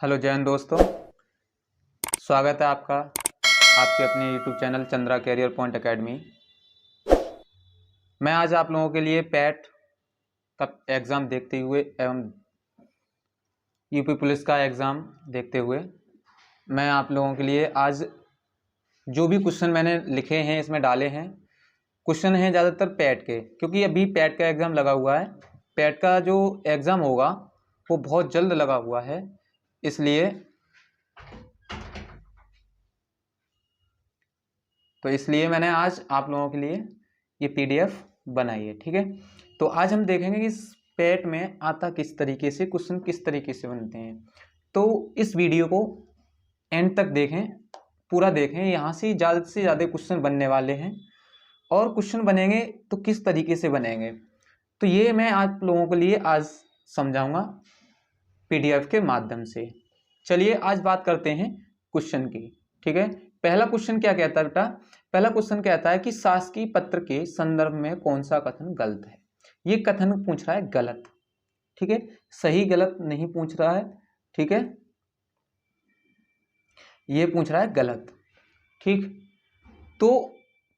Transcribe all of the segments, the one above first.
Hello जय हिंद दोस्तों, स्वागत है आपका आपके अपने YouTube channel Chandra career point academy. मैं आज आप लोगों के लिए पैट का एग्ज़ाम देखते हुए एवं यूपी पुलिस का एग्ज़ाम देखते हुए मैं आप लोगों के लिए आज जो भी क्वेश्चन मैंने लिखे हैं इसमें डाले हैं। क्वेश्चन हैं ज़्यादातर पैट के, क्योंकि अभी पैट का एग्ज़ाम लगा हुआ है। पैट का जो एग्ज़ाम होगा वो बहुत जल्द लगा हुआ है, इसलिए मैंने आज आप लोगों के लिए ये पीडीएफ बनाई है। ठीक है, तो आज हम देखेंगे कि इस पैट में आता किस तरीके से, क्वेश्चन किस तरीके से बनते हैं। तो इस वीडियो को एंड तक देखें, पूरा देखें। यहाँ से ज़्यादा क्वेश्चन बनने वाले हैं और क्वेश्चन बनेंगे तो किस तरीके से बनेंगे, तो ये मैं आप लोगों के लिए आज समझाऊंगा पीडीएफ के माध्यम से। चलिए आज बात करते हैं क्वेश्चन की। ठीक है, पहला क्वेश्चन क्या कहता है बेटा? पहला क्वेश्चन कहता है कि शासकीय पत्र के संदर्भ में कौन सा कथन गलत है। ये कथन पूछ रहा है गलत। ठीक है, सही गलत नहीं पूछ रहा है। ठीक है, ये पूछ रहा है गलत। ठीक, तो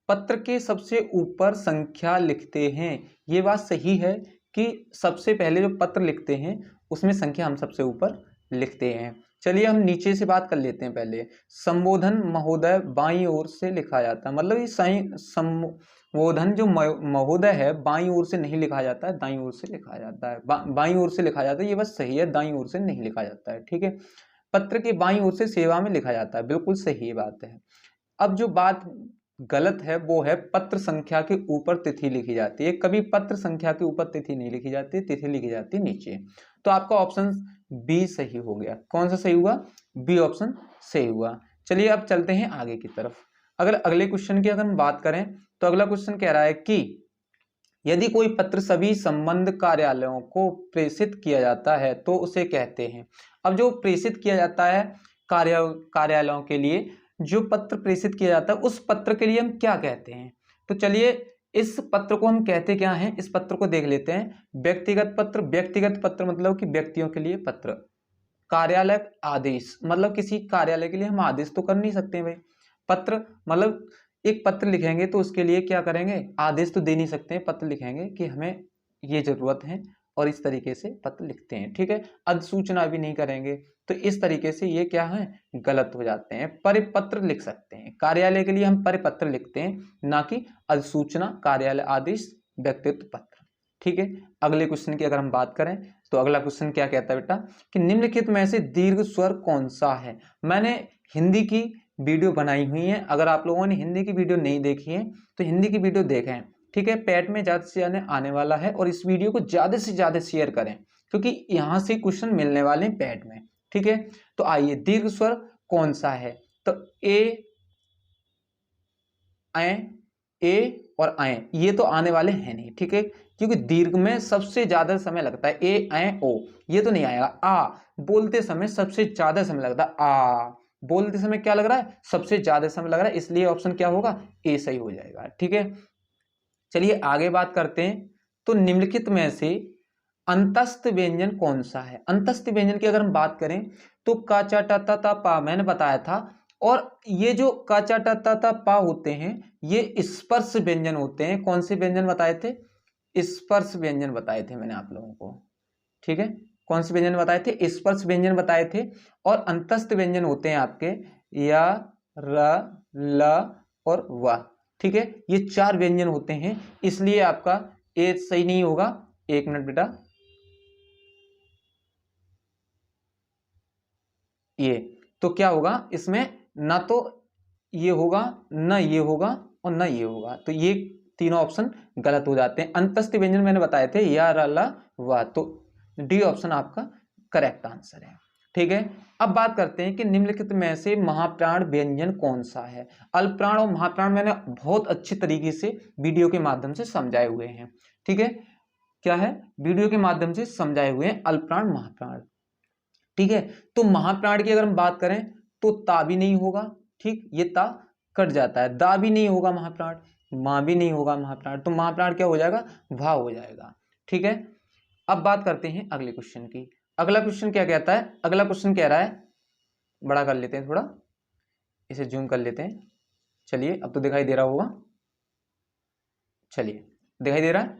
पत्र के सबसे ऊपर संख्या लिखते हैं। ये बात सही है कि सबसे पहले जो पत्र लिखते हैं उसमें संख्या हम सबसे ऊपर लिखते हैं। चलिए हम नीचे से बात कर लेते हैं। पहले संबोधन महोदय बाईं ओर से लिखा जाता है, मतलब ये सही संबोधन जो महोदय है बाईं ओर से नहीं लिखा जाता है, दाईं ओर से लिखा जाता है। बाईं ओर से लिखा जाता है, ये बात सही है, दाईं ओर से नहीं लिखा जाता है। ठीक है, पत्र के बाईं ओर से सेवा में लिखा जाता है, बिल्कुल सही बात है। अब जो बात गलत है वो है पत्र संख्या के ऊपर तिथि लिखी जाती है। कभी पत्र संख्या के ऊपर तिथि नहीं लिखी जाती, तिथि लिखी जाती है नीचे। तो आपका ऑप्शन बी सही हो गया। कौन सा सही हुआ? बी ऑप्शन सही हुआ। चलिए अब चलते हैं आगे की तरफ। अगर अगले क्वेश्चन की अगर हम बात करें तो अगला क्वेश्चन कह रहा है कि यदि कोई पत्र सभी संबंध कार्यालयों को प्रेषित किया जाता है तो उसे कहते हैं। अब जो प्रेषित किया जाता है कार्यालयों के लिए, जो पत्र प्रेषित किया जाता है उस पत्र के लिए हम क्या कहते हैं? तो चलिए इस पत्र को हम कहते क्या हैं, इस पत्र को देख लेते हैं। व्यक्तिगत पत्र, व्यक्तिगत पत्र मतलब कि व्यक्तियों के लिए पत्र। कार्यालय आदेश मतलब किसी कार्यालय के लिए हम आदेश तो कर नहीं सकते भाई। पत्र मतलब एक पत्र लिखेंगे तो उसके लिए क्या करेंगे, आदेश तो दे नहीं सकते हैं। पत्र लिखेंगे कि हमें ये जरूरत है और इस तरीके से पत्र लिखते हैं। ठीक है, अधिसूचना भी नहीं करेंगे, तो इस तरीके से ये क्या है, गलत हो जाते हैं। परिपत्र लिख सकते हैं, कार्यालय के लिए हम परिपत्र लिखते हैं, ना कि अधिसूचना, कार्यालय आदेश, व्यक्तिगत पत्र। ठीक है, अगले क्वेश्चन की अगर हम बात करें तो अगला क्वेश्चन क्या कहता है बेटा कि निम्नलिखित में से दीर्घ स्वर कौन सा है। मैंने हिंदी की वीडियो बनाई हुई है, अगर आप लोगों ने हिंदी की वीडियो नहीं देखी है तो हिंदी की वीडियो देखें। ठीक है, पैट में ज़्यादा से ज़्यादा आने वाला है और इस वीडियो को ज़्यादा से ज़्यादा शेयर करें, क्योंकि यहाँ से क्वेश्चन मिलने वाले हैं पैट में। ठीक है, तो आइए दीर्घ स्वर कौन सा है? तो ए और ऐ ये तो आने वाले हैं नहीं। ठीक है, क्योंकि दीर्घ में सबसे ज्यादा समय लगता है। ए ऐ ओ ये तो नहीं आएगा। आ बोलते समय सबसे ज्यादा समय लगता है। आ बोलते समय क्या लग रहा है, सबसे ज्यादा समय लग रहा है, इसलिए ऑप्शन क्या होगा, ए सही हो जाएगा। ठीक है, चलिए आगे बात करते हैं। तो निम्नलिखित में से अंतस्थ व्यंजन कौन सा है? अंतस्थ व्यंजन की अगर हम बात करें तो का चा टा ता ता पा मैंने बताया था, और ये जो का चा टा ता ता पा होते हैं ये स्पर्श व्यंजन होते हैं। कौन से व्यंजन बताए थे? स्पर्श व्यंजन बताए थे मैंने आप लोगों को। ठीक है, कौन से व्यंजन बताए थे? स्पर्श व्यंजन बताए थे। और अंतस्थ व्यंजन होते हैं आपके या, र, ल और व। ठीक है, ये चार व्यंजन होते हैं, इसलिए आपका ए सही नहीं होगा। एक मिनट बेटा, ये तो क्या होगा इसमें, ना तो ये होगा, ना ये होगा और ना ये होगा, तो ये तीनों ऑप्शन गलत हो जाते हैं। अंतस्थ व्यंजन मैंने बताए थे या, र, ल, व, तो डी ऑप्शन आपका करेक्ट आंसर है। ठीक है, अब बात करते हैं कि निम्नलिखित में से महाप्राण व्यंजन कौन सा है। अल्पप्राण और महाप्राण मैंने बहुत अच्छे तरीके से वीडियो के माध्यम से समझाए हुए हैं। ठीक है, क्या है, वीडियो के माध्यम से समझाए हुए हैं अल्पप्राण महाप्राण। ठीक है, तो महाप्राण की अगर हम बात करें तो ता भी नहीं होगा। ठीक, ये ता कट जाता है। दा भी नहीं होगा महाप्राण, मां भी नहीं होगा महाप्राण, तो महाप्राण क्या हो जाएगा, भा हो जाएगा। ठीक है, अब बात करते हैं अगले क्वेश्चन की। अगला क्वेश्चन क्या कहता है, अगला क्वेश्चन कह रहा है, बड़ा कर लेते हैं थोड़ा, इसे जूम कर लेते हैं। चलिए अब तो दिखाई दे रहा होगा, चलिए दिखाई दे रहा है,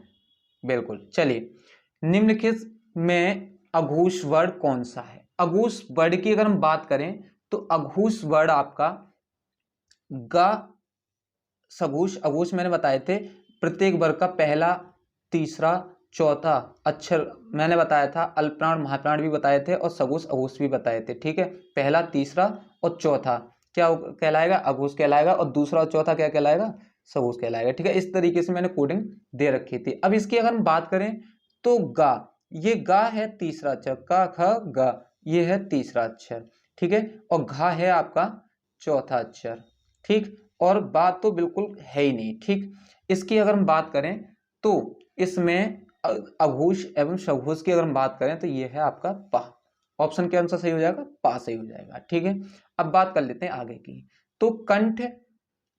बिल्कुल। चलिए, निम्नलिखित में अघोष वर्ड कौन सा है? अघोष वर्ड की अगर हम बात करें तो अघोष वर्ड आपका ग, सघोष, अघोष मैंने बताए थे, प्रत्येक वर्ग का पहला, तीसरा, चौथा अक्षर मैंने बताया था, अल्पप्राण महाप्राण भी बताए थे और सघोष अघोष भी बताए थे। ठीक है, पहला, तीसरा और चौथा क्या कहलाएगा? अघोष कहलाएगा, और दूसरा और चौथा क्या कहलाएगा? सघोष कहलाएगा। ठीक है, इस तरीके से मैंने कोडिंग दे रखी थी। अब इसकी अगर हम बात करें तो गा, ये गा है तीसरा अक्षर, का ख गा, ये है तीसरा अक्षर। ठीक है, और घा है आपका चौथा अक्षर। ठीक, और बात तो बिल्कुल है ही नहीं। ठीक, इसकी अगर हम बात करें तो इसमें अघोष एवं सघोष की अगर हम बात करें तो ये है आपका पा। ऑप्शन के अनुसार सही हो जाएगा, पा सही हो जाएगा। ठीक है, अब बात कर लेते हैं आगे की। तो कंठ,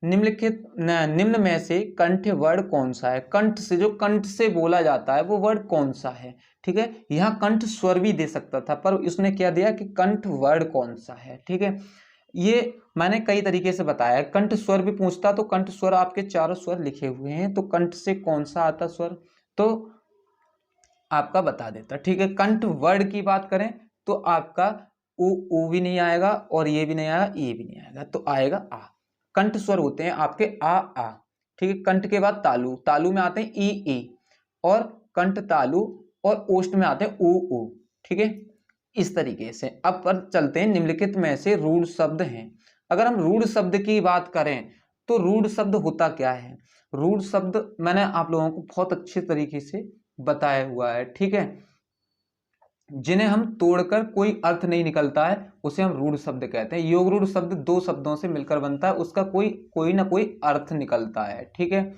निम्नलिखित निम्न में से कंठ वर्ड कौन सा है? कंठ से, जो कंठ से बोला जाता है वो वर्ड कौन सा है? ठीक है, यहाँ कंठ स्वर भी दे सकता था पर उसने क्या दिया कि कंठ वर्ड कौन सा है। ठीक है, ये मैंने कई तरीके से बताया है। कंठ स्वर भी पूछता तो कंठ स्वर आपके चारों स्वर लिखे हुए हैं, तो कंठ से कौन सा आता स्वर तो आपका बता देता। ठीक है, कंठ वर्ड की बात करें तो आपका ऊ भी नहीं आएगा और ये भी नहीं आएगा, ये भी नहीं आएगा, तो आएगा आ। कंठ स्वर होते हैं आपके आ। ठीक है, कंठ के बाद तालु, तालु में आते हैं ई, और कंठ तालु, और ओष्ठ में आते हैं ऊ। ठीक है, इस तरीके से। अब पर चलते हैं, निम्नलिखित में से रूढ़ शब्द हैं। अगर हम रूढ़ शब्द की बात करें तो रूढ़ शब्द होता क्या है? रूढ़ शब्द मैंने आप लोगों को बहुत अच्छे तरीके से बताया हुआ है। ठीक है, जिन्हें हम तोड़कर कोई अर्थ नहीं निकलता है उसे हम रूढ़ शब्द कहते हैं। योग रूढ़ शब्द दो शब्दों से मिलकर बनता है, उसका कोई ना कोई अर्थ निकलता है। ठीक है,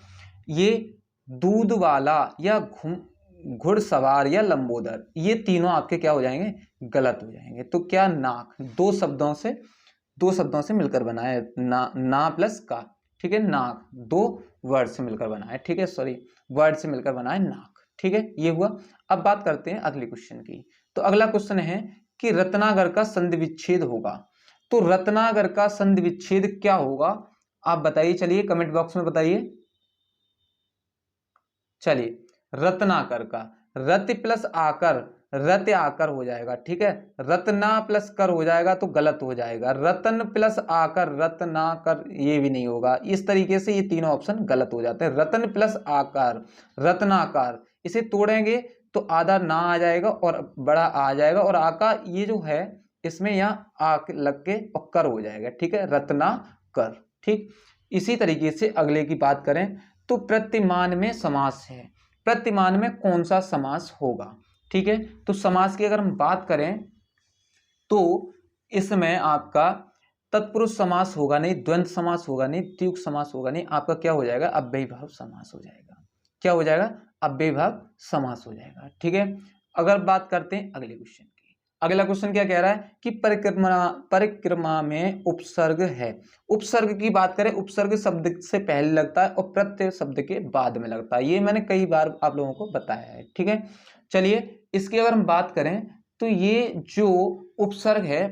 ये दूध वाला या घुड़सवार या लंबोदर, ये तीनों आपके क्या हो जाएंगे? गलत हो जाएंगे। तो क्या नाक, दो शब्दों से मिलकर बना है, ना प्लस का। ठीक है, नाक दो वर्ड से मिलकर बना है। ठीक है, सॉरी, वर्ड से मिलकर बना है नाक। ठीक है, ये हुआ। अब बात करते हैं अगले क्वेश्चन की। तो अगला क्वेश्चन है कि रत्नागर का संधि विच्छेद होगा। तो रत्नागर का संधि विच्छेद क्या होगा? आप बताइए, चलिए कमेंट बॉक्स में बताइए। चलिए, रत्नाकर का, रत प्लस आकर, रत आकर हो जाएगा। ठीक है, रत्ना प्लस कर हो जाएगा तो गलत हो जाएगा। रतन प्लस आकर, रत्नाकर, ये भी नहीं होगा। इस तरीके से ये तीनों ऑप्शन गलत हो जाते हैं। रतन प्लस आकार, रत्नाकार, इसे तोड़ेंगे तो आधा ना आ जाएगा और बड़ा आ जाएगा, और आका ये जो है इसमें यहाँ आ लग के और कर हो जाएगा। ठीक है, रत्नाकर। ठीक, इसी तरीके से अगले की बात करें तो प्रतिमान में समास है। प्रतिमान में कौन सा समास होगा? ठीक है, तो समास की अगर हम बात करें तो इसमें आपका तत्पुरुष समास होगा नहीं, द्वंद्व समास होगा नहीं, द्विगु समास होगा नहीं, आपका क्या हो जाएगा? अव्ययीभाव समास हो जाएगा। क्या हो जाएगा? अव्ययीभाव समास हो जाएगा। ठीक है, अगर बात करते हैं अगले क्वेश्चन की। अगला क्वेश्चन क्या कह रहा है कि परिक्रमा में उपसर्ग है। उपसर्ग की बात करें, उपसर्ग शब्द से पहले लगता है और प्रत्यय शब्द के बाद में लगता है। ये मैंने कई बार आप लोगों को बताया है। ठीक है, चलिए इसकी अगर हम बात करें तो ये जो उपसर्ग है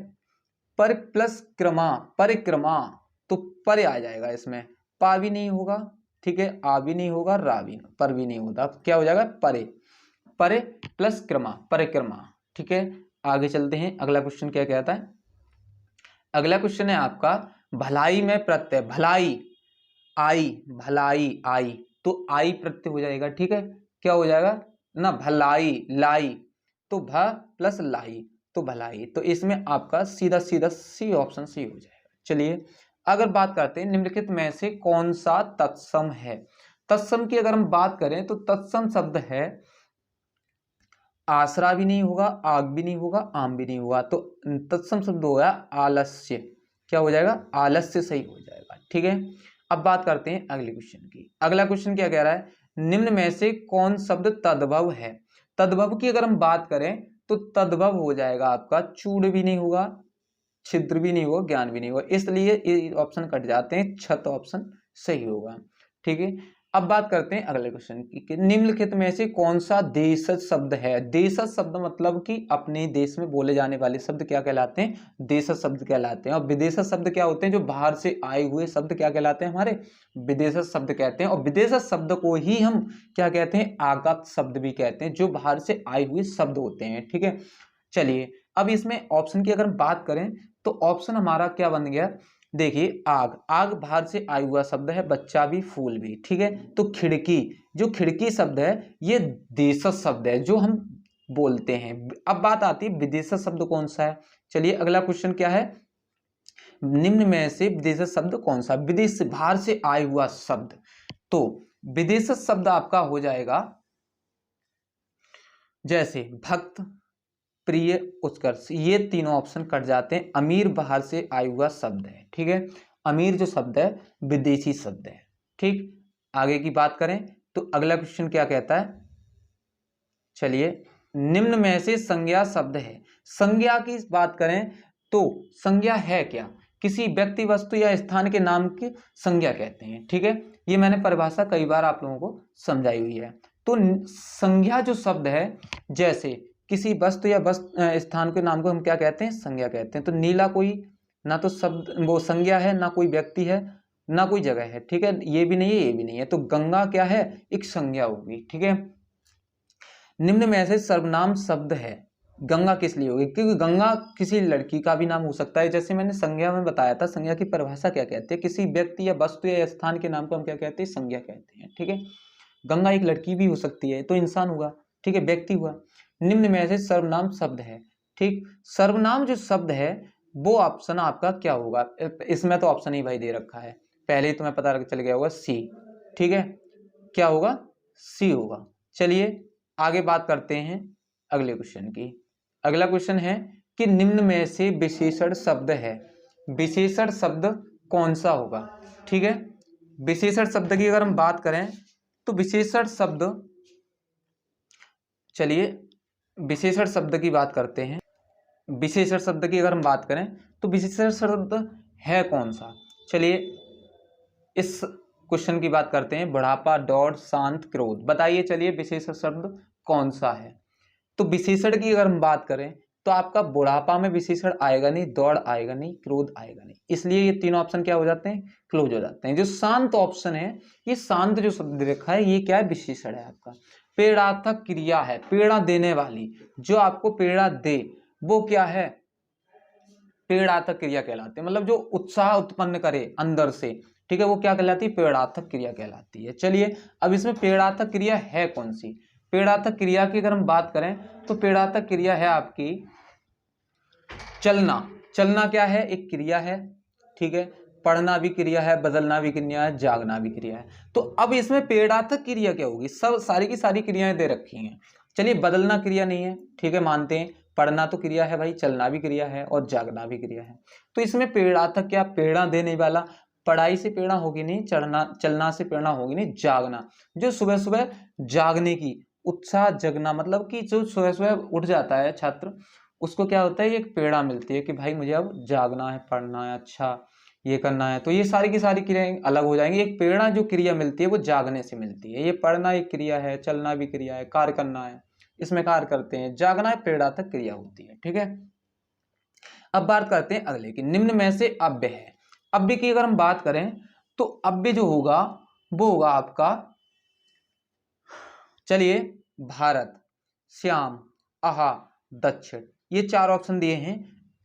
पर प्लस क्रमा, परिक्रमा, तो पर आ जाएगा इसमें, पा भी नहीं होगा। ठीक है, आ भी नहीं होगा, रा भी, पर भी नहीं होता, क्या हो जाएगा? परे, परे प्लस क्रमा, परिक्रमा। ठीक है, आगे चलते हैं। अगला क्वेश्चन क्या कहता है? अगला क्वेश्चन है आपका भलाई में प्रत्यय, भलाई आई, भलाई आई, तो आई प्रत्यय हो जाएगा। ठीक है, क्या हो जाएगा ना? भलाई, लाई, तो भ प्लस लाई, तो भलाई, तो इसमें आपका सीधा सीधा सी ऑप्शन सी हो जाएगा। चलिए अगर बात करते हैं निम्नलिखित में से कौन सा तत्सम है। तत्सम की अगर हम बात करें तो तत्सम शब्द है, आसरा भी नहीं होगा, आग भी नहीं होगा, आम भी नहीं होगा, तो तत्सम शब्द हो गया आलस्य। क्या हो जाएगा? आलस्य सही हो जाएगा। ठीक है, अब बात करते हैं अगले क्वेश्चन की। अगला क्वेश्चन क्या कह रहा है? निम्न में से कौन शब्द तद्भव है। तद्भव की अगर हम बात करें तो तद्भव हो जाएगा आपका चूड़ भी नहीं होगा, छिद्र भी नहीं होगा, ज्ञान भी नहीं होगा, इसलिए ये ऑप्शन कट जाते हैं, छत ऑप्शन सही होगा। ठीक है, अब बात करते हैं अगले क्वेश्चन की कि निम्नलिखित में से कौन सा देशज शब्द है। देशज शब्द मतलब कि अपने देश में बोले जाने वाले शब्द क्या कहलाते हैं, देशज शब्द कहलाते हैं। और विदेशज शब्द क्या होते हैं, जो बाहर से आए हुए शब्द क्या कहलाते हैं, हमारे विदेशज शब्द कहते हैं। और विदेशज शब्द को ही हम क्या कहते हैं, आगत शब्द भी कहते हैं, जो बाहर से आए हुए शब्द होते हैं। ठीक है, चलिए अब इसमें ऑप्शन की अगर हम बात करें तो ऑप्शन हमारा क्या बन गया, देखिए आग, आग बाहर से आया हुआ शब्द है, बच्चा भी फूल भी। ठीक है, तो खिड़की, जो खिड़की शब्द है ये देशज शब्द है जो हम बोलते हैं। अब बात आती है विदेशज शब्द कौन सा है। चलिए अगला क्वेश्चन क्या है, निम्न में से विदेशज शब्द कौन सा, विदेश से बाहर से आया हुआ शब्द। तो विदेशज शब्द आपका हो जाएगा जैसे भक्त, प्रिय, उत्कर्ष, ये तीनों ऑप्शन कट जाते हैं। अमीर बाहर से आया हुआ शब्द है। ठीक है, अमीर जो शब्द है विदेशी शब्द है। ठीक, आगे की बात करें तो अगला क्वेश्चन क्या कहता है, चलिए निम्न में से संज्ञा शब्द है। संज्ञा की बात करें तो संज्ञा है क्या, किसी व्यक्ति, वस्तु या स्थान के नाम की संज्ञा कहते हैं। ठीक है, ये मैंने परिभाषा कई बार आप लोगों को समझाई हुई है। तो संज्ञा जो शब्द है, जैसे किसी वस्तु या स्थान के नाम को हम क्या कहते हैं, संज्ञा कहते हैं। तो नीला कोई ना तो शब्द वो संज्ञा है, ना कोई व्यक्ति है, ना कोई जगह है। ठीक है, ये भी नहीं है, ये भी नहीं है। तो गंगा क्या है, एक संज्ञा होगी। ठीक है, निम्न में से सर्वनाम शब्द है। गंगा किस लिए होगी, क्योंकि गंगा किसी लड़की का भी नाम हो सकता है। जैसे मैंने संज्ञा में बताया था, संज्ञा की परिभाषा क्या कहते हैं, किसी व्यक्ति या वस्तु या स्थान के नाम को हम क्या कहते हैं, संज्ञा कहते हैं। ठीक है, गंगा एक लड़की भी हो सकती है, तो इंसान हुआ। ठीक है, व्यक्ति हुआ। निम्न में से सर्वनाम शब्द है। ठीक, सर्वनाम जो शब्द है वो ऑप्शन आपका क्या होगा, इसमें तो ऑप्शन ही भाई दे रखा है, पहले ही तुम्हें पता चल गया होगा, सी। ठीक है, क्या होगा, सी होगा। चलिए आगे बात करते हैं अगले क्वेश्चन की। अगला क्वेश्चन है कि निम्न में से विशेषण शब्द है, विशेषण शब्द कौन सा होगा। ठीक है, विशेषण शब्द की अगर हम बात करें तो विशेषण शब्द, चलिए विशेषण शब्द की बात करते हैं। विशेषण शब्द की अगर हम बात करें तो विशेषण शब्द है कौन सा, चलिए इस क्वेश्चन की बात करते हैं। बुढ़ापा, दौड़, शांत, क्रोध, बताइए चलिए विशेषण शब्द कौन सा है। तो विशेषण की अगर हम बात करें तो आपका बुढ़ापा में विशेषण आएगा नहीं, दौड़ आएगा नहीं, क्रोध आएगा नहीं, इसलिए ये तीनों ऑप्शन क्या हो जाते हैं, क्लोज हो जाते हैं। जो शांत ऑप्शन है, ये शांत जो शब्द लिखा है ये क्या है, विशेषण है आपका। प्रेरणात्मक क्रिया है, प्रेरणा देने वाली, जो आपको प्रेरणा दे वो क्या है, प्रेरणात्मक क्रिया कहलाती है, मतलब जो उत्साह उत्पन्न करे अंदर से। ठीक है, वो क्या कहलाती है, प्रेरणात्मक क्रिया कहलाती है। चलिए अब इसमें प्रेरणात्मक क्रिया है कौन सी, प्रेरणात्मक क्रिया की अगर हम बात करें तो प्रेरणात्मक क्रिया है आपकी चलना। चलना क्या है, एक क्रिया है। ठीक है, पढ़ना भी क्रिया है, बदलना भी क्रिया है, जागना भी क्रिया है। तो अब इसमें प्रेरणात्मक क्रिया क्या होगी, सब सारी की सारी क्रियाएं दे रखी हैं। चलिए बदलना क्रिया नहीं है, ठीक है मानते हैं, पढ़ना तो क्रिया है भाई, चलना भी क्रिया है और जागना भी क्रिया है। तो इसमें प्रेरणात्मक क्या, प्रेरणा देने वाला, पढ़ाई से प्रेरणा होगी नहीं, चलना से प्रेरणा होगी नहीं, जागना, जो सुबह सुबह जागने की, उत्साह जगना, मतलब कि जो सुबह सुबह उठ जाता है छात्र, उसको क्या होता है, एक प्रेरणा मिलती है कि भाई मुझे अब जागना है, पढ़ना है, अच्छा ये करना है। तो ये सारी की सारी क्रियाएं अलग हो जाएंगी। एक प्रेरणा जो क्रिया मिलती है वो जागने से मिलती है। ये पढ़ना एक क्रिया है, चलना भी क्रिया है, कार्य करना है, इसमें कार्य करते हैं, जागना है प्रेरणात्मक क्रिया होती है। ठीक है, अब बात करते हैं अगले की, निम्न में से अव्यय है। अव्यय की अगर हम बात करें तो अव्यय जो होगा वो होगा आपका, चलिए भारत, श्याम, आहा, दक्षिण, ये चार ऑप्शन दिए हैं।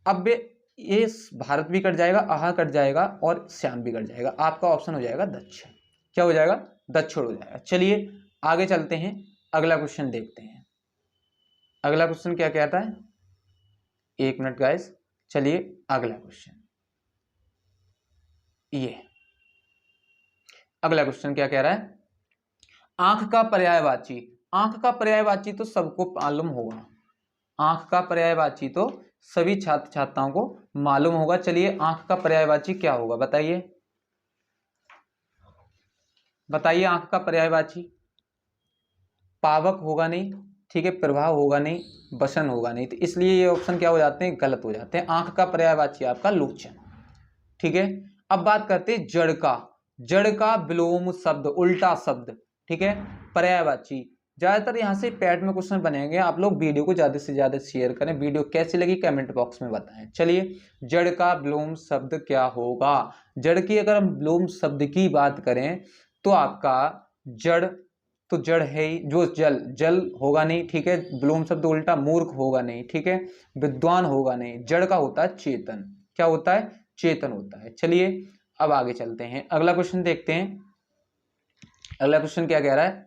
अव्यय ये भारत भी कट जाएगा, आहा कट जाएगा और श्याम भी कट जाएगा, आपका ऑप्शन हो जाएगा दक्षिण। क्या हो जाएगा, दक्षिण हो जाएगा। चलिए आगे चलते हैं, अगला क्वेश्चन देखते हैं। अगला क्वेश्चन क्या कहता है, एक मिनट गाइस, चलिए अगला क्वेश्चन, ये अगला क्वेश्चन क्या कह रहा है, आंख का पर्यायवाची। आंख का पर्यायवाची तो सबको मालूम होगा, आंख का पर्यायवाची तो सभी छात्र छात्राओं को मालूम होगा। चलिए आंख का पर्यायवाची क्या होगा, बताइए बताइए, आंख का पर्यायवाची पावक होगा नहीं, ठीक है, प्रभाव होगा नहीं, वसन होगा नहीं, तो इसलिए ये ऑप्शन क्या हो जाते हैं, गलत हो जाते हैं। आंख का पर्यायवाची आपका लोचन। ठीक है, अब बात करते हैं जड़ का। जड़ का विलोम शब्द, उल्टा शब्द, ठीक है, पर्यायवाची। ज्यादातर यहाँ से पैड में क्वेश्चन बनेंगे। आप लोग वीडियो को ज्यादा से ज्यादा शेयर करें। वीडियो कैसी लगी कमेंट बॉक्स में बताएं। चलिए, जड़ का विलोम शब्द क्या होगा? जड़ की अगर हम विलोम शब्द की बात करें तो आपका जड़, तो जड़ है ही, जो जल, जल होगा नहीं, ठीक है, विलोम शब्द उल्टा, मूर्ख होगा नहीं, ठीक है, विद्वान होगा नहीं। जड़ का होता है चेतन। क्या होता है? चेतन होता है। चलिए अब आगे चलते हैं, अगला क्वेश्चन देखते हैं। अगला क्वेश्चन क्या कह रहा है?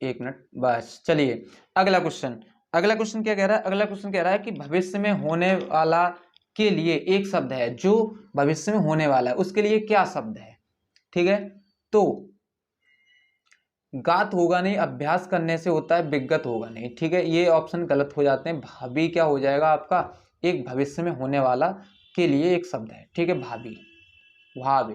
एक मिनट बस। चलिए अगला क्वेश्चन, अगला क्वेश्चन क्या कह रहा है? अगला क्वेश्चन कह रहा है कि भविष्य में होने वाला के लिए एक शब्द है, जो भविष्य में होने वाला है उसके लिए क्या शब्द है? ठीक है, तो गात होगा नहीं, अभ्यास करने से होता है, विगत होगा नहीं, ठीक है, ये ऑप्शन गलत हो जाते हैं। भावी क्या हो जाएगा आपका? एक भविष्य में होने वाला के लिए एक शब्द है, ठीक है, भावी, भावी,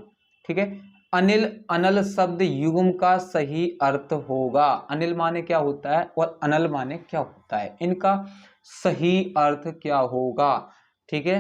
ठीक है। अनिल, अनल शब्द युग्म का सही अर्थ होगा। अनिल माने क्या होता है और अनल माने क्या होता है, इनका सही अर्थ क्या होगा? ठीक है,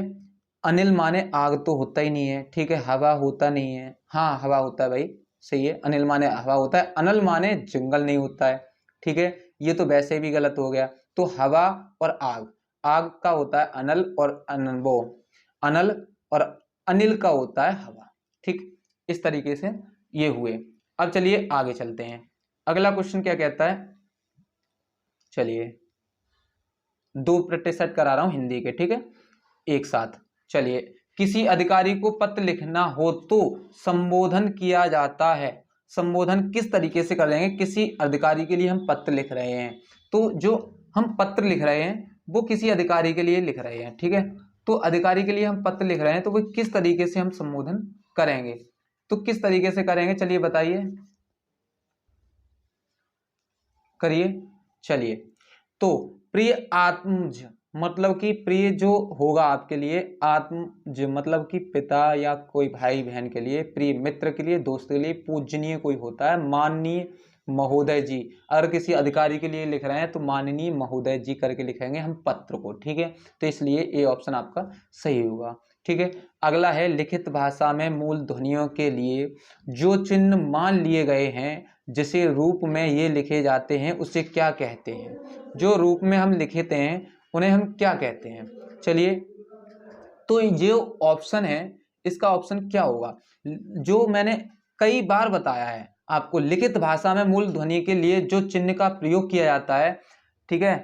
अनिल माने आग तो होता ही नहीं है, ठीक है, हवा होता नहीं है, हाँ हवा होता है भाई, सही है, अनिल माने हवा होता है। अनल माने जंगल नहीं होता है, ठीक है, ये तो वैसे भी गलत हो गया। तो हवा और आग, आग का होता है अनल और वो अनल, और अनिल का होता है हवा, ठीक, इस तरीके से ये हुए। अब चलिए आगे चलते हैं, अगला क्वेश्चन क्या कहता है? चलिए 2 प्रतिशत करा रहा हूं हिंदी के, ठीक है, एक साथ। चलिए, किसी अधिकारी को पत्र लिखना हो तो संबोधन किया जाता है। संबोधन किस तरीके से कर देंगे? किसी अधिकारी के लिए हम पत्र लिख रहे हैं, तो जो हम पत्र लिख रहे हैं वो किसी अधिकारी के लिए लिख रहे हैं, ठीक है, तो अधिकारी के लिए हम पत्र लिख रहे हैं, तो वो किस तरीके से हम संबोधन करेंगे? तो किस तरीके से करेंगे? चलिए बताइए, करिए। चलिए, तो प्रिय आत्मज, मतलब कि प्रिय जो होगा आपके लिए, आत्मज मतलब कि पिता या कोई भाई बहन के लिए, प्रिय मित्र के लिए, दोस्त के लिए, पूजनीय कोई होता है, माननीय महोदय जी। अगर किसी अधिकारी के लिए लिख रहे हैं तो माननीय महोदय जी करके लिखेंगे हम पत्र को, ठीक है, तो इसलिए ये ऑप्शन आपका सही होगा, ठीक है। अगला है, लिखित भाषा में मूल ध्वनियों के लिए जो चिन्ह मान लिए गए हैं, जिसे रूप में ये लिखे जाते हैं, उसे क्या कहते हैं? जो रूप में हम लिखते हैं उन्हें हम क्या कहते हैं? चलिए, तो जो ऑप्शन है इसका ऑप्शन क्या होगा? जो मैंने कई बार बताया है आपको, लिखित भाषा में मूल ध्वनि के लिए जो चिन्ह का प्रयोग किया जाता है, ठीक है,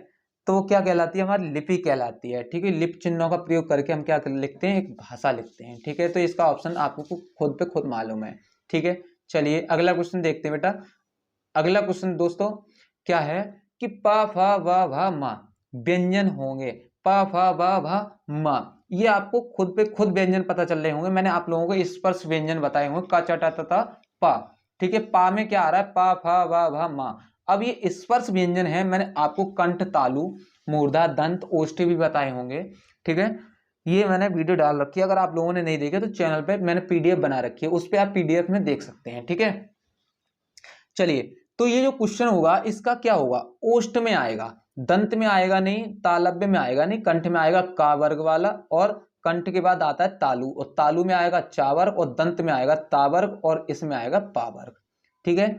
तो वो क्या कहलाती है? हमारी लिपि कहलाती है, ठीक है। लिप चिन्हों का प्रयोग करके हम क्या लिखते हैं? एक भाषा लिखते हैं, ठीक है, तो इसका ऑप्शन आपको खुद पे खुद मालूम है, ठीक है। चलिए अगला क्वेश्चन देखते हैं बेटा। अगला क्वेश्चन दोस्तों क्या है कि पा फा वा भा मा व्यंजन होंगे। पा फा वा भा मा, ये आपको खुद पे खुद व्यंजन पता चल रहे होंगे। मैंने आप लोगों को स्पर्श व्यंजन बताए होंगे, का चटा तथा पा, ठीक है। पा में क्या आ रहा है? पा फा वा भा मा। अब ये स्पर्श व्यंजन है, मैंने आपको कंठ, तालु, मूर्धा, दंत, ओष्ठी भी बताए होंगे, ठीक है। ये मैंने वीडियो डाल रखी है, अगर आप लोगों ने नहीं देखे तो चैनल पे मैंने पीडीएफ बना रखी है, उस पर आप पीडीएफ में देख सकते हैं, ठीक है। चलिए, तो ये जो क्वेश्चन होगा इसका क्या होगा? ओष्ठ में आएगा, दंत में आएगा नहीं, तालव्य में आएगा नहीं, कंठ में आएगा का वर्ग वाला, और कंठ के बाद आता है तालु, और तालु में आएगा चा वर्ग, और दंत में आएगा ता वर्ग, और इसमें आएगा पा वर्ग, ठीक है।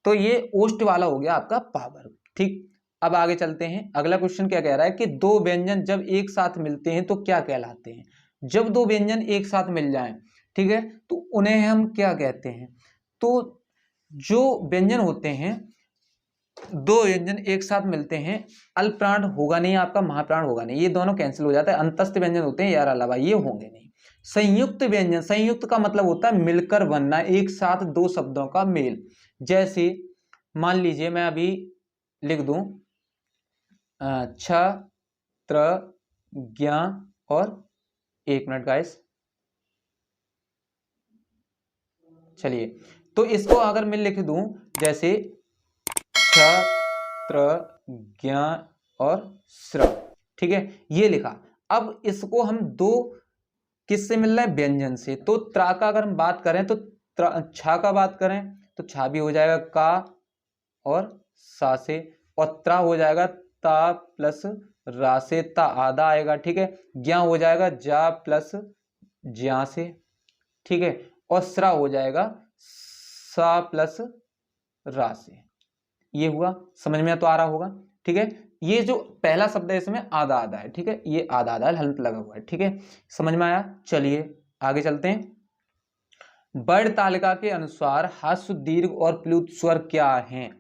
तो ये ओष्ठ वाला हो गया आपका पा वर्ग, ठीक। अब आगे चलते हैं, अगला क्वेश्चन क्या कह रहा है कि दो व्यंजन जब एक साथ मिलते हैं तो क्या कहलाते हैं? जब दो व्यंजन एक साथ मिल जाएं, ठीक है, तो उन्हें हम क्या कहते हैं? तो जो व्यंजन होते हैं, दो व्यंजन एक साथ मिलते हैं, अल्प प्राण होगा नहीं आपका, महाप्राण होगा नहीं, ये दोनों कैंसिल हो जाता है। अंतस्थ व्यंजन होते हैं यार अलावा, ये होंगे नहीं। संयुक्त व्यंजन, संयुक्त का मतलब होता है मिलकर बनना, एक साथ दो शब्दों का मेल। जैसे मान लीजिए मैं अभी लिख दूं छत्र ज्ञ, और एक मिनट गाइस, चलिए, तो इसको अगर मैं लिख दूं जैसे छत्र ज्ञ और श्र, ठीक है, ये लिखा। अब इसको हम दो किससे मिल रहा है? व्यंजन से। तो त्रा का अगर हम बात करें तो छा का बात करें तो छा भी हो जाएगा का और सा से, और त्रा हो जाएगा ता प्लस रा से, ता आधा आएगा, ठीक है। ज्ञा हो जाएगा जा प्लस ज्या से, ठीक है। और स्रा हो जाएगा सा प्लस रा से। ये हुआ, समझ में तो आ रहा होगा। ठीक है, ये जो पहला शब्द है इसमें आधा आधा है। ठीक है, ये आधा आधा हल्फ लगा हुआ है। ठीक है, समझ में आया। चलिए आगे चलते हैं। वर्ण तालिका के अनुसार ह्रस्व दीर्घ और प्लुत स्वर क्या हैं?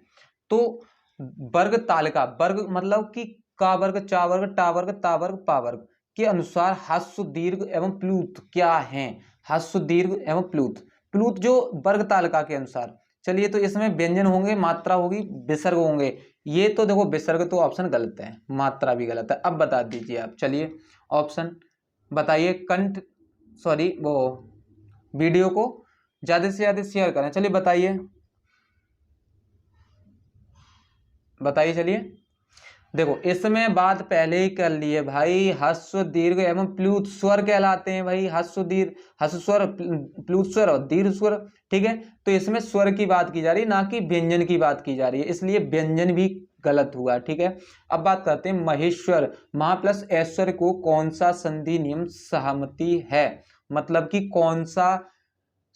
तो वर्ग तालिका, वर्ग मतलब कि का वर्ग, चा वर्ग, टा वर्ग, ता वर्ग, पा वर्ग के अनुसार ह्रस्व दीर्घ एवं प्लुत क्या हैं? ह्रस्व दीर्घ एवं प्लुत, प्लुत जो वर्ग तालिका के अनुसार। चलिए, तो इसमें व्यंजन होंगे, मात्रा होगी, विसर्ग होंगे। ये तो देखो विसर्ग तो ऑप्शन गलत है, मात्रा भी गलत है। अब बता दीजिए आप। चलिए ऑप्शन बताइए। कंठ सॉरी वो वीडियो को ज्यादा से ज्यादा शेयर करें। चलिए बताइए बताइए। चलिए देखो, इसमें बात पहले ही कर ली है भाई। ह्रस्व दीर्घ एवं प्लुत स्वर कहलाते हैं भाई। ह्रस्व दीर्घ, ह्रस्व स्वर, प्लुत स्वर और दीर्घ स्वर। ठीक है, तो इसमें स्वर की बात की जा रही है, ना कि व्यंजन की बात की जा रही है, इसलिए व्यंजन भी गलत हुआ। ठीक है, अब बात करते हैं महेश्वर। महा प्लस ऐश्वर्य को कौन सा संधि नियम सहमति है? मतलब कि कौन सा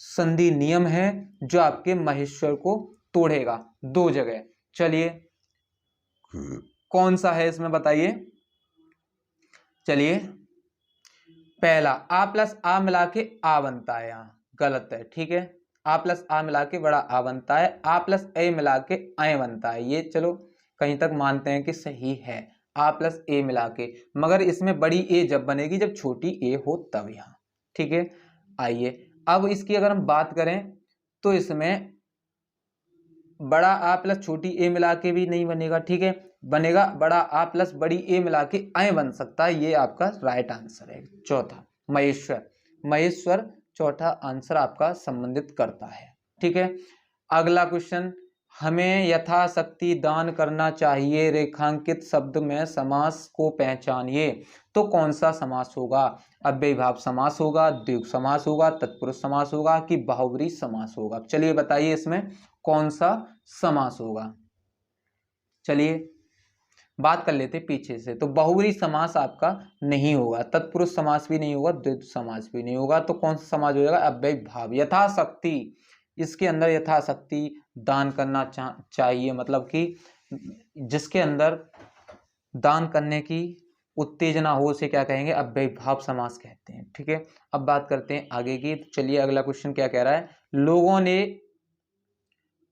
संधि नियम है जो आपके महेश्वर को तोड़ेगा? दो जगह। चलिए कौन सा है इसमें बताइए। चलिए पहला आ प्लस आ मिला के आ बनता है, यहां गलत है। ठीक है, आ प्लस आ मिला के बड़ा आ बनता है। आ प्लस ए मिला के ए बनता है, ये चलो कहीं तक मानते हैं कि सही है। आ प्लस ए मिला के, मगर इसमें बड़ी ए जब बनेगी जब छोटी ए हो तब यहां। ठीक है, आइए अब इसकी अगर हम बात करें तो इसमें बड़ा आ प्लस छोटी ए मिला के भी नहीं बनेगा। ठीक है, बनेगा बड़ा आ प्लस बड़ी ए मिला के ऐ बन सकता है। ये आपका राइट आंसर है चौथा, महेश्वर। महेश्वर चौथा आंसर आपका संबंधित करता है। ठीक है, अगला क्वेश्चन। हमें यथाशक्ति दान करना चाहिए, रेखांकित शब्द में समास को पहचानिए। तो कौन सा समास होगा? अव्ययीभाव समास होगा, द्विगु समास होगा, तत्पुरुष समास होगा कि बहुब्रीहि समास होगा? चलिए बताइए इसमें कौन सा समास होगा। चलिए बात कर लेते पीछे से। तो बहुब्रीहि समास आपका नहीं होगा, तत्पुरुष समास भी नहीं होगा, द्विगु समास भी नहीं होगा। तो कौन सा समास हो जाएगा? अव्ययीभाव। यथाशक्ति, इसके अंदर यथाशक्ति दान करना चाहिए, मतलब कि जिसके अंदर दान करने की उत्तेजना हो उसे क्या कहेंगे? अव्ययीभाव समास कहते हैं। ठीक है, अब बात करते हैं आगे की। तो चलिए अगला क्वेश्चन क्या कह रहा है। लोगों ने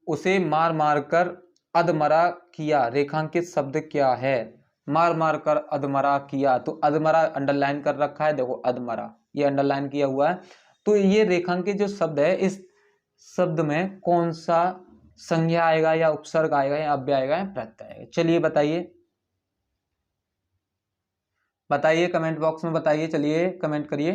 उसे मार मार कर अधमरा किया, रेखांकित शब्द क्या है? मार मार कर अधमरा किया, तो अधमरा अंडरलाइन कर रखा है, देखो अधमरा ये अंडरलाइन किया हुआ है। तो ये रेखांकित जो शब्द है, इस शब्द में कौन सा संज्ञा आएगा या उपसर्ग आएगा या अव्यय आएगा या प्रत्यय आएगा? चलिए बताइए बताइए, कमेंट बॉक्स में बताइए। चलिए कमेंट करिए।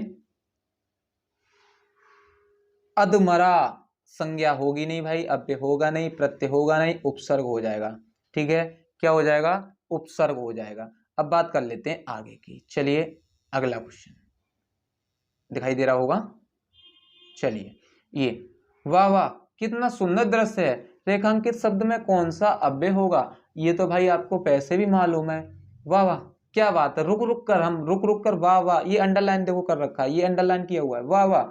अधमरा संज्ञा होगी नहीं भाई, अव्यय होगा नहीं, प्रत्यय होगा नहीं, उपसर्ग हो जाएगा। ठीक है, क्या हो जाएगा? उपसर्ग हो जाएगा। अब बात कर लेते हैं आगे की। चलिए अगला क्वेश्चन दिखाई दे रहा होगा। चलिए ये, वाह वाह कितना सुंदर दृश्य है, रेखांकित शब्द में कौन सा अव्यय होगा? ये तो भाई आपको पैसे भी मालूम है। वाह वाह क्या बात है, रुक रुक कर हम रुक रुक कर वाह वाह, ये अंडरलाइन देखो कर रखा है, ये अंडरलाइन किया हुआ है। वाह वाह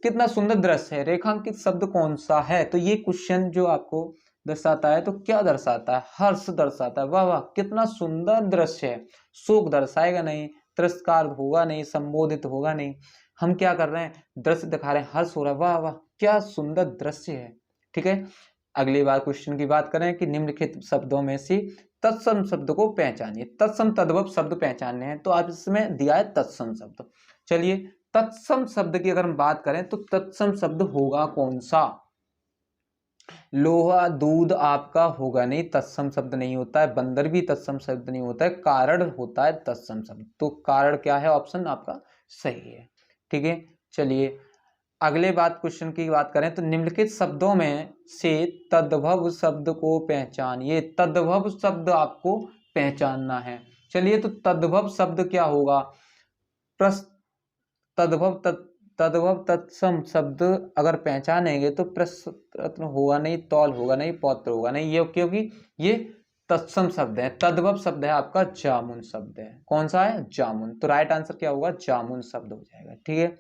कितना सुंदर दृश्य है, रेखांकित शब्द कौन सा है? तो ये क्वेश्चन जो आपको दर्शाता है तो क्या दर्शाता है? हर्ष दर्शाता है। वाह वाह कितना सुंदर दृश्य है, शोक दर्शाएगा नहीं, तिरस्कार होगा नहीं, संबोधित होगा नहीं। हम क्या कर रहे हैं? दृश्य दिखा रहे हैं, हर्ष हो रहा है। वाह वाह क्या सुंदर दृश्य है। ठीक है, अगली बार क्वेश्चन की बात करें कि निम्नलिखित शब्दों में से तत्सम शब्द को पहचानिए। तत्सम तद्भव शब्द पहचानने हैं, तो आप इसमें दिया है तत्सम शब्द। चलिए तत्सम शब्द की अगर हम बात करें तो तत्सम शब्द होगा कौन सा? लोहा दूध आपका होगा नहीं, तत्सम शब्द नहीं होता है। बंदर भी तत्सम शब्द नहीं होता है, कारण होता है तत्सम शब्द। तो कारण क्या है? ऑप्शन आपका सही है। ठीक है, चलिए अगले बात क्वेश्चन की बात करें तो निम्नलिखित शब्दों में से तद्भव शब्द को पहचानिए। तद्भव शब्द आपको पहचानना है। चलिए तो तद्भव शब्द क्या होगा? तद्भव तद्भव तत्सम शब्द अगर पहचानेंगे तो प्रश्न होगा नहीं, तौल होगा नहीं, पौत्र होगा नहीं, ये क्योंकि ये तत्सम शब्द है। तद्भव शब्द है आपका जामुन शब्द है। कौन सा है? जामुन। तो राइट आंसर क्या होगा? जामुन शब्द हो जाएगा। ठीक है,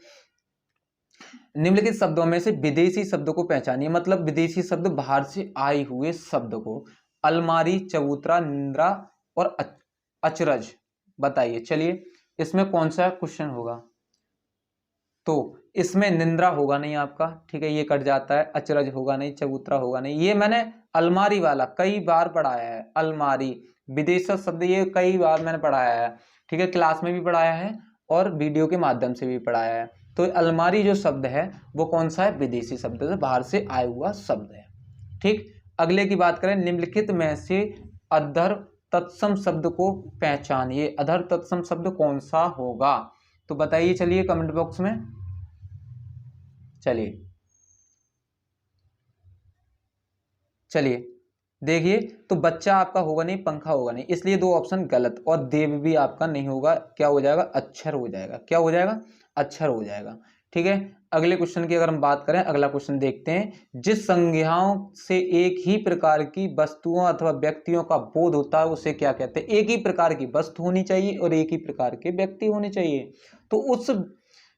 निम्नलिखित शब्दों में से विदेशी शब्दों को पहचानिए, मतलब विदेशी शब्द बाहर से आए हुए शब्द को। अलमारी, चबूतरा, निंद्रा और अचरज बताइए। चलिए इसमें कौन सा क्वेश्चन होगा? तो इसमें निंद्रा होगा नहीं आपका, ठीक है, ये कट जाता है। अचरज होगा नहीं, चबूतरा होगा नहीं। ये मैंने अलमारी वाला कई बार पढ़ाया है। अलमारी विदेशी शब्द, ये कई बार मैंने पढ़ाया है, ठीक है, क्लास में भी पढ़ाया है और वीडियो के माध्यम से भी पढ़ाया है। तो अलमारी जो शब्द है वो कौन सा है? विदेशी शब्द है, बाहर से आया हुआ शब्द है। ठीक, अगले की बात करें, निम्नलिखित में से अधर तत्सम शब्द को पहचानिए। अधर तत्सम शब्द कौन सा होगा? तो बताइए, चलिए कमेंट बॉक्स में। चलिए देखिए, तो बच्चा आपका होगा नहीं, पंखा होगा नहीं, इसलिए दो ऑप्शन गलत। और देव भी आपका नहीं होगा, क्या हो जाएगा? अक्षर हो जाएगा। क्या हो जाएगा? अक्षर हो जाएगा। ठीक है, अगले क्वेश्चन की अगर हम बात करें, अगला क्वेश्चन देखते हैं। जिस संज्ञाओं से एक ही प्रकार की वस्तुओं अथवा व्यक्तियों का बोध होता है उसे क्या कहते हैं? एक ही प्रकार की वस्तु होनी चाहिए और एक ही प्रकार के व्यक्ति होने चाहिए। तो उस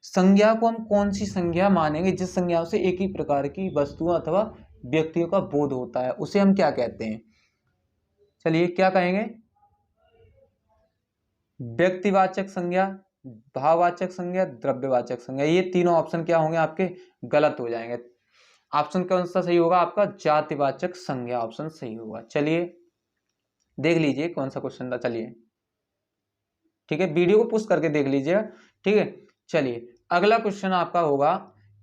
संज्ञा को हम कौन सी संज्ञा मानेंगे जिस संज्ञा से एक ही प्रकार की वस्तुओं अथवा व्यक्तियों का बोध होता है? उसे हम क्या कहते हैं? चलिए क्या कहेंगे? व्यक्तिवाचक संज्ञा, भाववाचक संज्ञा, द्रव्यवाचक संज्ञा। ये तीनों ऑप्शन क्या होंगे आपके? गलत हो जाएंगे। ऑप्शन कौन सा सही होगा आपका? जातिवाचक संज्ञा ऑप्शन सही होगा। चलिए देख लीजिए कौन सा क्वेश्चन था। चलिए ठीक है, वीडियो को पुश करके देख लीजिए। ठीक है, चलिए अगला क्वेश्चन आपका होगा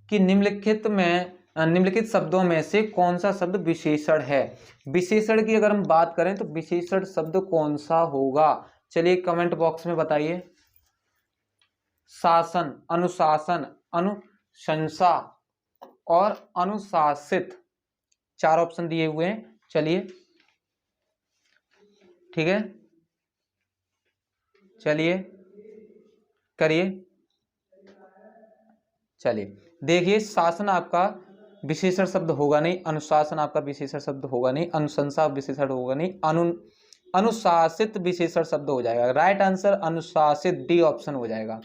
कि निम्नलिखित शब्दों में से कौन सा शब्द विशेषण है? विशेषण की अगर हम बात करें तो विशेषण शब्द कौन सा होगा? चलिए कमेंट बॉक्स में बताइए। शासन, अनुशासन, अनुशंसा और अनुशासित, चार ऑप्शन दिए हुए हैं। चलिए ठीक है, चलिए करिए। चलिए देखिए, शासन आपका विशेषण शब्द होगा नहीं, अनुशासन आपका विशेषण शब्द होगा नहीं, अनुशंसा विशेषण होगा नहीं, अनुशासित विशेषण शब्द हो जाएगा। राइट आंसर अनुशासित, डी ऑप्शन हो जाएगा।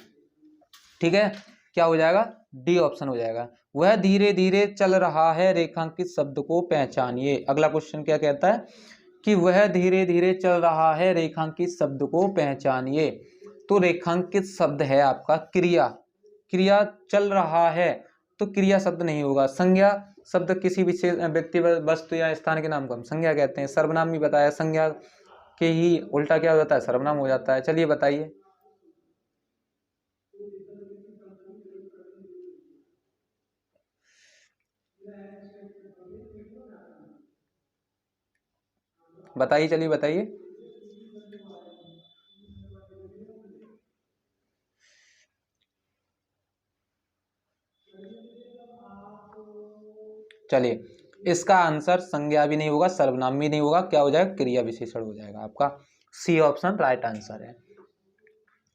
ठीक है, क्या हो जाएगा? डी ऑप्शन हो जाएगा। वह धीरे धीरे चल रहा है, रेखांकित शब्द को पहचानिए। अगला क्वेश्चन क्या कहता है कि वह धीरे धीरे चल रहा है, रेखांकित शब्द को पहचानिए। तो रेखांकित शब्द है आपका क्रिया। क्रिया चल रहा है तो क्रिया शब्द नहीं होगा। संज्ञा शब्द किसी विशेष व्यक्ति, वस्तु या स्थान के नाम को हम संज्ञा कहते हैं। सर्वनाम भी बताया, संज्ञा के ही उल्टा क्या हो जाता है? सर्वनाम हो जाता है। चलिए बताइए। बताइए, चलिए बताइए। चलिए इसका आंसर संज्ञा भी नहीं होगा, सर्वनाम भी नहीं होगा, क्या हो जाएगा? क्रिया विशेषण हो जाएगा आपका। सी ऑप्शन राइट आंसर है।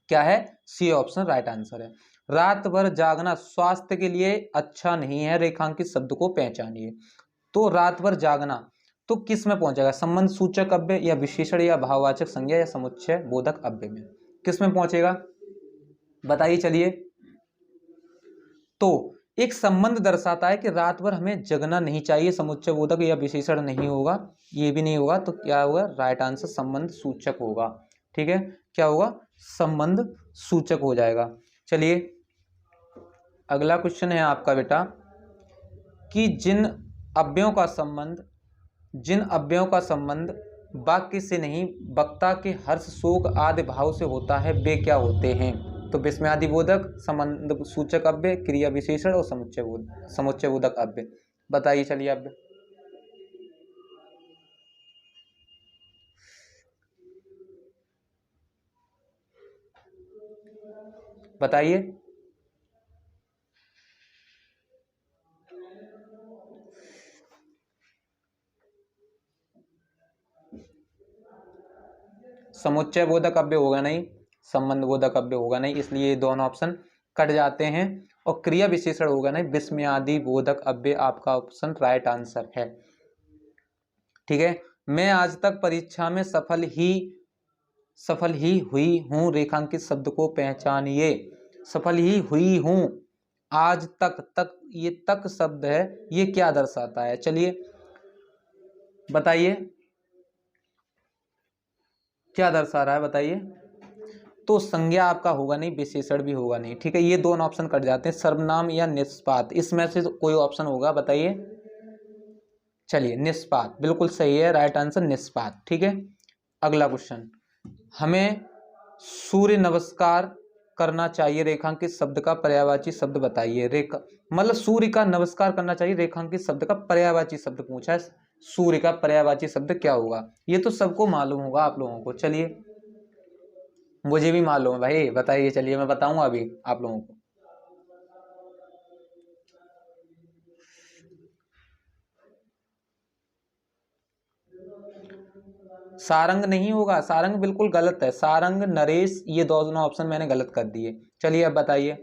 क्या है? सी ऑप्शन राइट आंसर है। रात भर जागना स्वास्थ्य के लिए अच्छा नहीं है, रेखांकित शब्द को पहचानिए। तो रात भर जागना तो किस में पहुंचेगा? संबंध सूचक अव्यय या विशेषण या भाववाचक संज्ञा या समुच्चय बोधक अव्यय में? किस में पहुंचेगा? बताइए चलिए। तो एक संबंध दर्शाता है कि रात भर हमें जगना नहीं चाहिए, समुच्चय बोधक या विशेषण नहीं होगा, ये भी नहीं होगा। तो क्या होगा? राइट आंसर संबंध सूचक होगा। ठीक है, क्या होगा? संबंध सूचक हो जाएगा। चलिए अगला क्वेश्चन है आपका बेटा कि जिन अव्ययों का संबंध वाक्य से नहीं वक्ता के हर्ष, शोक आदि भाव से होता है वे क्या होते हैं? तो विस्मयादि बोधक, संबंध सूचक अव्यय, क्रिया विशेषण और समुच्चय बोधक अव्यय। बताइए चलिए अब। बताइए। समुच्चय बोधक अव्यय होगा नहीं, संबंध बोधक अव्यय होगा नहीं, इसलिए ये दोनों ऑप्शन कट जाते हैं। और क्रिया विशेषण होगा नहीं, विस्मयादि बोधक अव्यय आपका ऑप्शन राइट आंसर है। ठीक है, मैं आज तक परीक्षा में सफल ही हुई हूँ, रेखांकित शब्द को पहचानिए। सफल ही हुई हूँ, आज तक, तक ये तक शब्द है, ये क्या दर्शाता है? चलिए बताइए क्या दर्शा रहा है, बताइए। तो संज्ञा आपका होगा नहीं, विशेषण भी होगा नहीं, ठीक है। ये दोनों ऑप्शन कट जाते हैं, सर्वनाम या निष्पात, इसमें से कोई ऑप्शन होगा, बताइए। चलिए निष्पात बिल्कुल सही है, राइट आंसर निष्पात, ठीक है। अगला क्वेश्चन, हमें सूर्य नमस्कार करना चाहिए, रेखांकित शब्द का पर्यायवाची शब्द बताइए। रेखा मतलब सूर्य का नमस्कार करना चाहिए, रेखांकित शब्द का पर्यायवाची शब्द पूछा है। सूर्य का पर्यायवाची शब्द क्या होगा? ये तो सबको मालूम होगा आप लोगों को। चलिए मुझे भी मालूम है भाई, बताइए। चलिए मैं बताऊंगा अभी आप लोगों को। सारंग नहीं होगा, सारंग बिल्कुल गलत है। सारंग, नरेश, ये दोनों ऑप्शन मैंने गलत कर दिए। चलिए अब बताइए।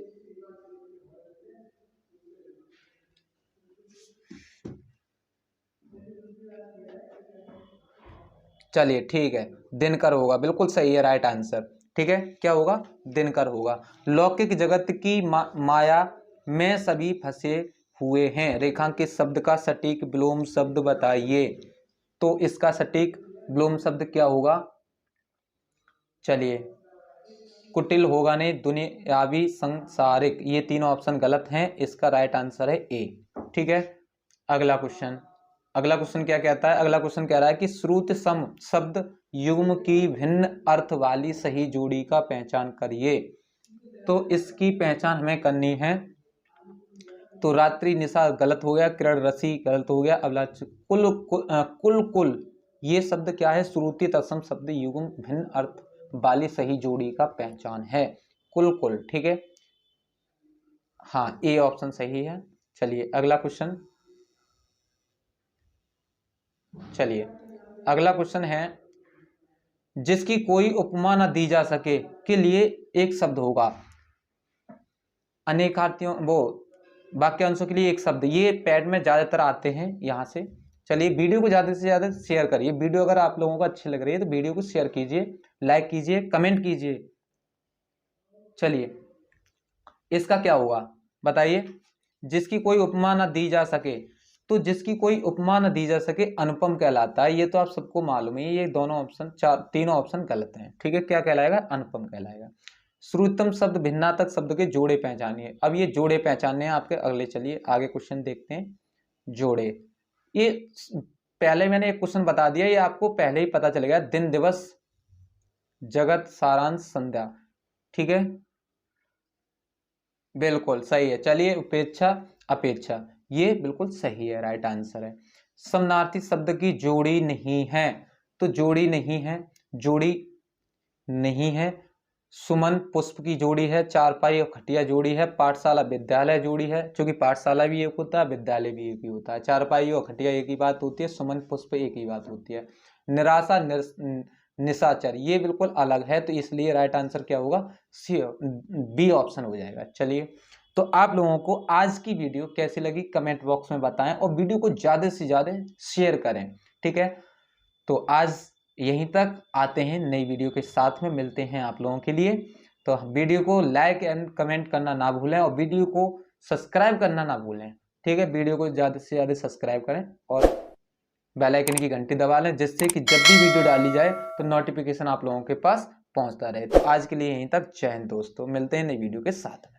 चलिए ठीक है, दिनकर होगा, बिल्कुल सही है, राइट आंसर। ठीक है, क्या होगा? दिनकर होगा। लौकिक जगत की माया में सभी फंसे हुए हैं, रेखांकित शब्द का सटीक विलोम शब्द बताइए। तो इसका सटीक विलोम शब्द क्या होगा? चलिए, कुटिल होगा नहीं, दुनियावी संसारिक, ये तीनों ऑप्शन गलत हैं, इसका राइट आंसर है ए। ठीक है, अगला क्वेश्चन। अगला क्वेश्चन क्या कहता है? अगला क्वेश्चन कह रहा है कि श्रुत सम शब्द युग्म की भिन्न अर्थ वाली सही जोड़ी का पहचान करिए। तो इसकी पहचान हमें करनी है। तो रात्रि निशा गलत हो गया, किरण रसी गलत हो गया, अगला कुल कुल कुल ये शब्द क्या है? श्रुति तत्सम शब्द युग्म भिन्न अर्थ वाली सही जोड़ी का पहचान है कुल कुल। ठीक है, हाँ ए ऑप्शन सही है। चलिए अगला क्वेश्चन। चलिए अगला क्वेश्चन है, जिसकी कोई उपमा न दी जा सके के लिए एक शब्द होगा। अनेकार्थियों वो वाक्यांशों के लिए एक शब्द, ये पैड में ज्यादातर आते हैं यहाँ से। चलिए वीडियो को ज्यादा से ज्यादा शेयर करिए। वीडियो अगर आप लोगों को अच्छी लग रही है तो वीडियो को शेयर कीजिए, लाइक कीजिए, कमेंट कीजिए। चलिए इसका क्या होगा बताइए? जिसकी कोई उपमा न दी जा सके, तो जिसकी कोई उपमा न दी जा सके अनुपम कहलाता है। ये तो आप सबको मालूम है, ये दोनों ऑप्शन तीनों ऑप्शन गलत हैं। ठीक है, क्या कहलाएगा? अनुपम कहलाएगा। श्रुतम शब्द भिन्नातक शब्द के जोड़े पहचानिए। अब ये जोड़े पहचानने हैं आपके। अगले चलिए आगे क्वेश्चन देखते हैं। जोड़े, ये पहले मैंने एक क्वेश्चन बता दिया, ये आपको पहले ही पता चलेगा। दिन, दिवस, जगत, सारांश, संध्या। ठीक है, बिल्कुल सही है। चलिए उपेक्षा, अपेक्षा, ये बिल्कुल सही है, राइट आंसर है। समानार्थी शब्द की जोड़ी नहीं है, तो जोड़ी नहीं है, जोड़ी नहीं है। सुमन पुष्प की जोड़ी है, चारपाई और खटिया जोड़ी है, पाठशाला विद्यालय जोड़ी है, क्योंकि पाठशाला भी एक होता है, विद्यालय भी एक ही होता है। चारपाई और खटिया एक ही बात होती है, सुमन पुष्प एक ही बात होती है। निराशा, निशाचर, ये बिल्कुल अलग है, तो इसलिए राइट आंसर क्या होगा? सी, बी ऑप्शन हो जाएगा। चलिए, तो आप लोगों को आज की वीडियो कैसी लगी कमेंट बॉक्स में बताएं, और वीडियो को ज़्यादा से ज़्यादा शेयर करें। ठीक है, तो आज यहीं तक, आते हैं नई वीडियो के साथ में, मिलते हैं आप लोगों के लिए। तो वीडियो को लाइक एंड कमेंट करना ना भूलें, और वीडियो को सब्सक्राइब करना ना भूलें। ठीक है, वीडियो को ज़्यादा से ज़्यादा सब्सक्राइब करें और बेल आइकन की घंटी दबा लें, जिससे कि जब भी वीडियो डाली जाए तो नोटिफिकेशन आप लोगों के पास पहुंचता रहे। तो आज के लिए यहीं तक, जय हिंद दोस्तों, मिलते हैं नई वीडियो के साथ में।